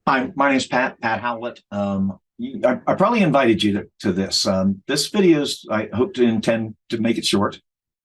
Hi, my name is Pat Howlett. I probably invited you to this. This video is, I hope to intend to make it short.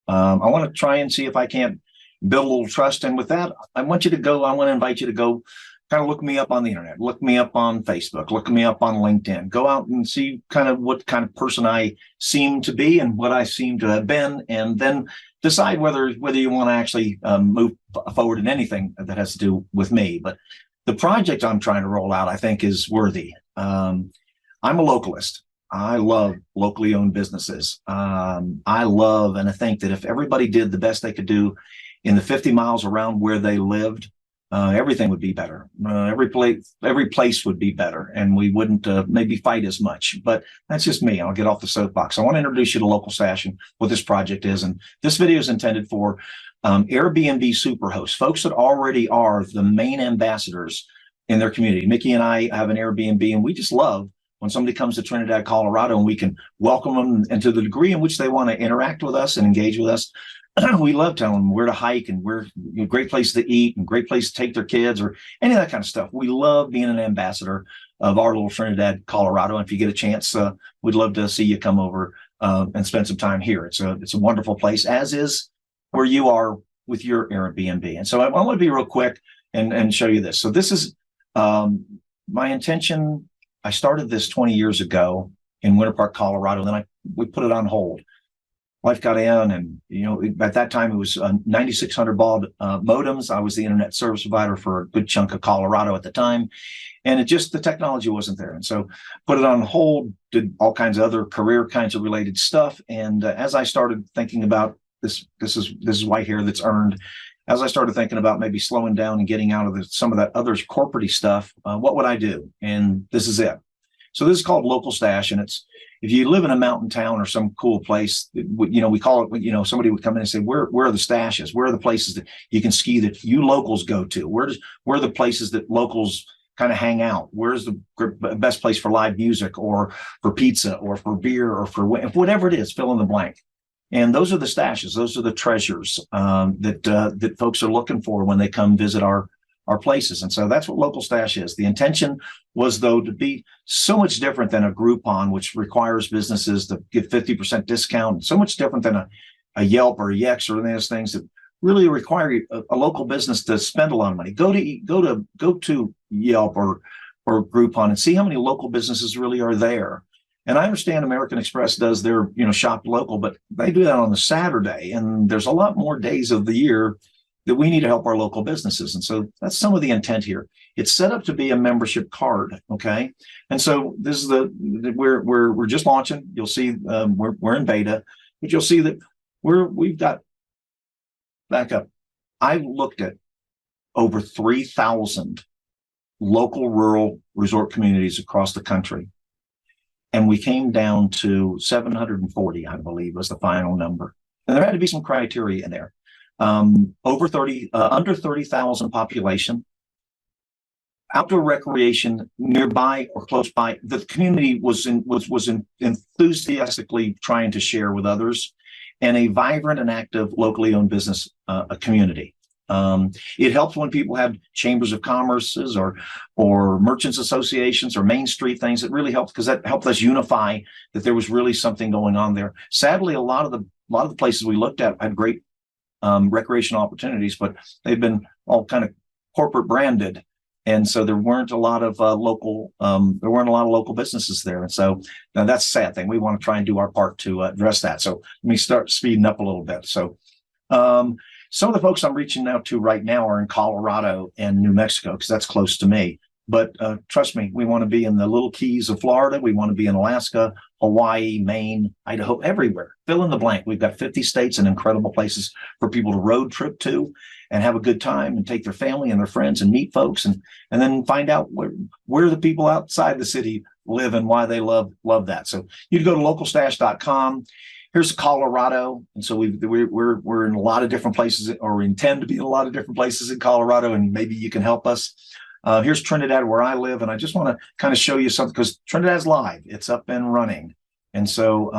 I want to try and see if I can't build a little trust. And with that, I want to invite you to go kind of look me up on the internet, look me up on Facebook, look me up on LinkedIn, go out and see kind of what kind of person I seem to be and what I seem to have been, and then decide whether you want to actually move forward in anything that has to do with me. But the project I'm trying to roll out, I think, is worthy. I'm a localist. I love locally owned businesses. I love, and I think that if everybody did the best they could do in the 50 miles around where they lived, everything would be better. Every place would be better, and we wouldn't maybe fight as much. But that's just me. I'll get off the soapbox. I want to introduce you to LocalStash and what this project is. And this video is intended for Airbnb SuperHost, folks that already are the main ambassadors in their community. Mickey and I have an Airbnb, and we just love when somebody comes to Trinidad, Colorado, and we can welcome them, and to the degree in which they want to interact with us and engage with us, we love telling them where to hike and where great place to eat and great place to take their kids or any of that kind of stuff. We love being an ambassador of our little Trinidad, Colorado. And if you get a chance, we'd love to see you come over and spend some time here. It's a wonderful place, as is where you are with your Airbnb. And so I want to be real quick and show you this. So this is my intention. I started this 20 years ago in Winter Park, Colorado. Then we put it on hold. Life got in, and at that time it was 9600 baud modems. I was the internet service provider for a good chunk of Colorado at the time, and the technology wasn't there. And so put it on hold, did all kinds of other career kinds of related stuff. And as I started thinking about this is white hair that's earned. As I started thinking about maybe slowing down and getting out of some of that other corporate stuff, what would I do? And this is it. So this is called LocalStash, and it's, if you live in a mountain town or some cool place, we call it, somebody would come in and say, where are the stashes? Where are the places that you can ski that you locals go to? Where are the places that locals kind of hang out? Where's the best place for live music or for pizza or for beer or for whatever it is, fill in the blank. And those are the stashes. Those are the treasures that folks are looking for when they come visit our places. And so that's what LocalStash is. The intention was, though, to be so much different than a Groupon, which requires businesses to give 50% discount, so much different than a Yelp or a Yext or any of those things that really require a local business to spend a lot of money. Go to Yelp or Groupon and see how many local businesses really are there. And I understand American Express does their, shop local, but they do that on a Saturday. And there's a lot more days of the year that we need to help our local businesses. And so that's some of the intent here. It's set up to be a membership card. Okay. And so this is we're just launching. You'll see we're in beta, but you'll see that we've got back up. I've looked at over 3,000 local rural resort communities across the country. And we came down to 740, I believe, was the final number. And there had to be some criteria in there. Under 30,000 population, outdoor recreation nearby or close by. The community was enthusiastically trying to share with others, and a vibrant and active locally owned business community. It helps when people have chambers of commerces or merchants associations or Main Street things. It really helps because that helped us unify that there was really something going on there. Sadly, a lot of the places we looked at had great recreational opportunities, but they've been all kind of corporate branded, and so there weren't a lot of local businesses there. And so now that's a sad thing. We want to try and do our part to address that. So let me start speeding up a little bit. So some of the folks I'm reaching out to right now are in Colorado and New Mexico, because that's close to me. But trust me, we want to be in the Little Keys of Florida. We want to be in Alaska, Hawaii, Maine, Idaho, everywhere. Fill in the blank. We've got 50 states and incredible places for people to road trip to and have a good time and take their family and their friends and meet folks and then find out where the people outside the city live and why they love that. So you'd go to localstash.com. Here's Colorado, and so we're in a lot of different places, or intend to be in a lot of different places in Colorado, and maybe you can help us. Here's Trinidad, where I live, and I just want to kind of show you something because Trinidad's live; it's up and running. And so,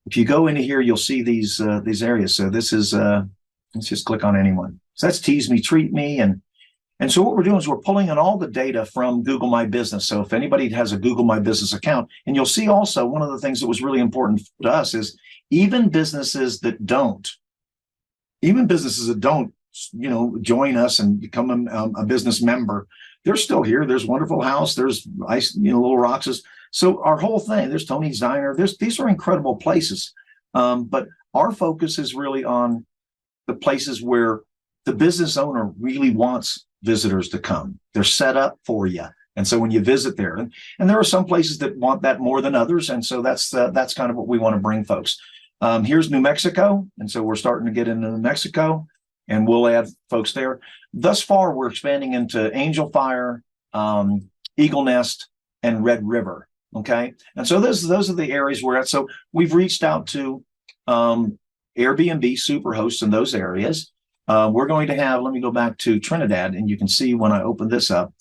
if you go into here, you'll see these areas. So this is let's just click on anyone. So that's Tease Me, Treat Me, and And so what we're doing is we're pulling in all the data from Google My Business. So if anybody has a Google My Business account, and you'll see also one of the things that was really important to us is even businesses that don't, join us and become a business member, they're still here. There's Wonderful House. There's Ice, Little Roxas. So our whole thing, there's Tony's Diner. These are incredible places. But our focus is really on the places where the business owner really wants visitors to come. They're set up for you. And so when you visit there, and there are some places that want that more than others. And so that's kind of what we want to bring folks. Here's New Mexico. And so we're starting to get into New Mexico, and we'll add folks there. Thus far, we're expanding into Angel Fire, Eagle Nest, and Red River. Okay. And so those are the areas we're at. So we've reached out to Airbnb SuperHost in those areas. We're going to have, let me go back to Trinidad, and you can see when I open this up,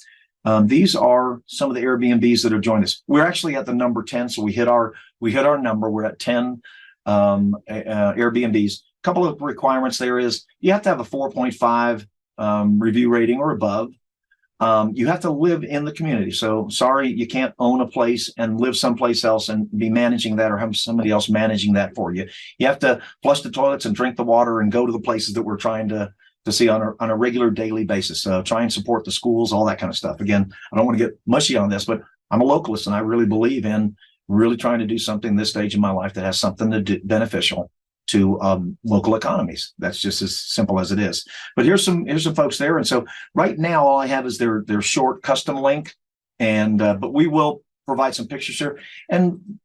these are some of the Airbnbs that are joining us. We're actually at the number 10. So we hit our number. We're at 10 Airbnbs. A couple of requirements there is you have to have a 4.5 review rating or above. You have to live in the community. So sorry, you can't own a place and live someplace else and be managing that or have somebody else managing that for you. You have to flush the toilets and drink the water and go to the places that we're trying to see on a regular daily basis. Try and support the schools, all that kind of stuff. Again, I don't want to get mushy on this, but I'm a localist and I really believe in really trying to do something this stage in my life that has something to do beneficial to local economies. That's just as simple as it is. But here's some folks there. And so right now, all I have is their short custom link, and but we will provide some pictures here. And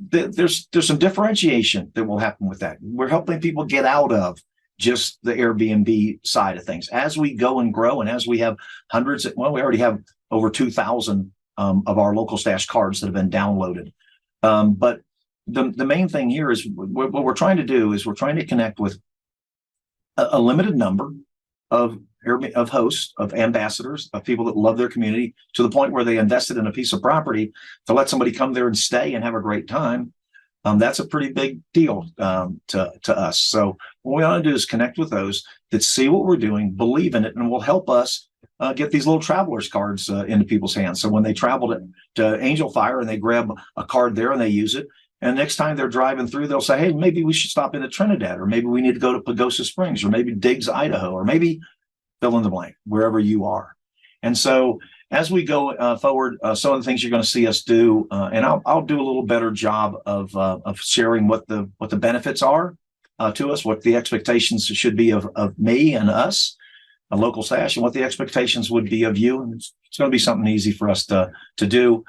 there's some differentiation that will happen with that. We're helping people get out of just the Airbnb side of things as we go and grow, and as we have hundreds. We already have over 2,000 of our LocalStash cards that have been downloaded. But the main thing here is what we're trying to do is we're trying to connect with a limited number of hosts, of ambassadors, of people that love their community to the point where they invested in a piece of property to let somebody come there and stay and have a great time. That's a pretty big deal to us. So what we want to do is connect with those that see what we're doing, believe in it, and will help us get these little travelers cards into people's hands. So when they travel to Angel Fire and they grab a card there and they use it, and next time they're driving through, they'll say, hey, maybe we should stop into Trinidad, or maybe we need to go to Pagosa Springs, or maybe Diggs, Idaho, or maybe fill in the blank, wherever you are. And so as we go forward, some of the things you're going to see us do, and I'll do a little better job of sharing what the benefits are to us, what the expectations should be of me and us, a LocalStash, and what the expectations would be of you. And it's going to be something easy for us to do.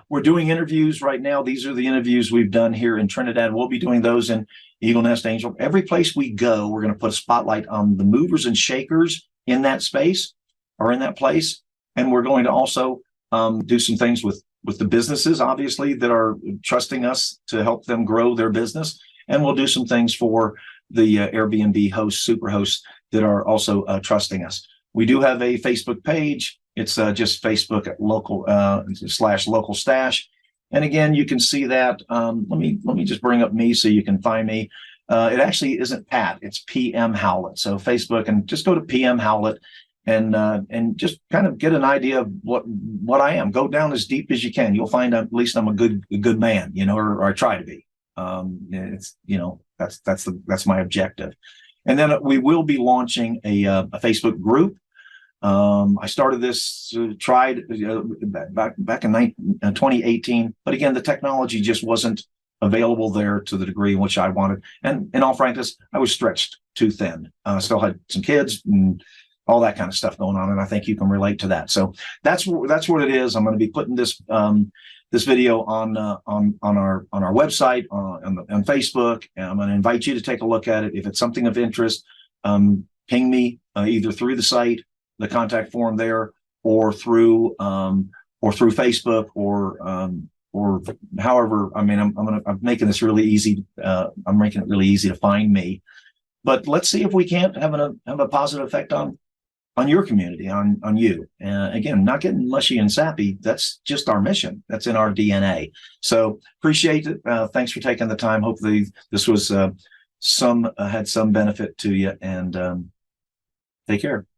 We're doing interviews right now. These are the interviews we've done here in Trinidad. We'll be doing those in Eagle Nest, Angel. Every place we go, we're going to put a spotlight on the movers and shakers in that space or in that place. And we're going to also do some things with the businesses, obviously, that are trusting us to help them grow their business. And we'll do some things for the Airbnb hosts, SuperHosts, that are also trusting us. We do have a Facebook page. It's just Facebook at /LocalStash. And again, you can see that. Let me just bring up me so you can find me. It actually isn't Pat, it's PM Howlett. So Facebook, and just go to PM Howlett and just kind of get an idea of what I am. Go down as deep as you can. You'll find out at least I'm a good man, or I try to be. It's that's my objective. And then we will be launching a Facebook group. I started this, tried back in 2018, but again, the technology just wasn't available there to the degree in which I wanted. And in all frankness, I was stretched too thin. I still had some kids and all that kind of stuff going on, and I think you can relate to that. So that's what it is. I'm going to be putting this video on our website, on Facebook, and I'm going to invite you to take a look at it. If it's something of interest, ping me either through the site, the contact form there, or through Facebook, or however. I mean, I'm making this really easy. I'm making it really easy to find me. But let's see if we can't have a positive effect on your community, on you. Again, not getting mushy and sappy. That's just our mission. That's in our DNA. So appreciate it. Thanks for taking the time. Hopefully this was had some benefit to you, and take care.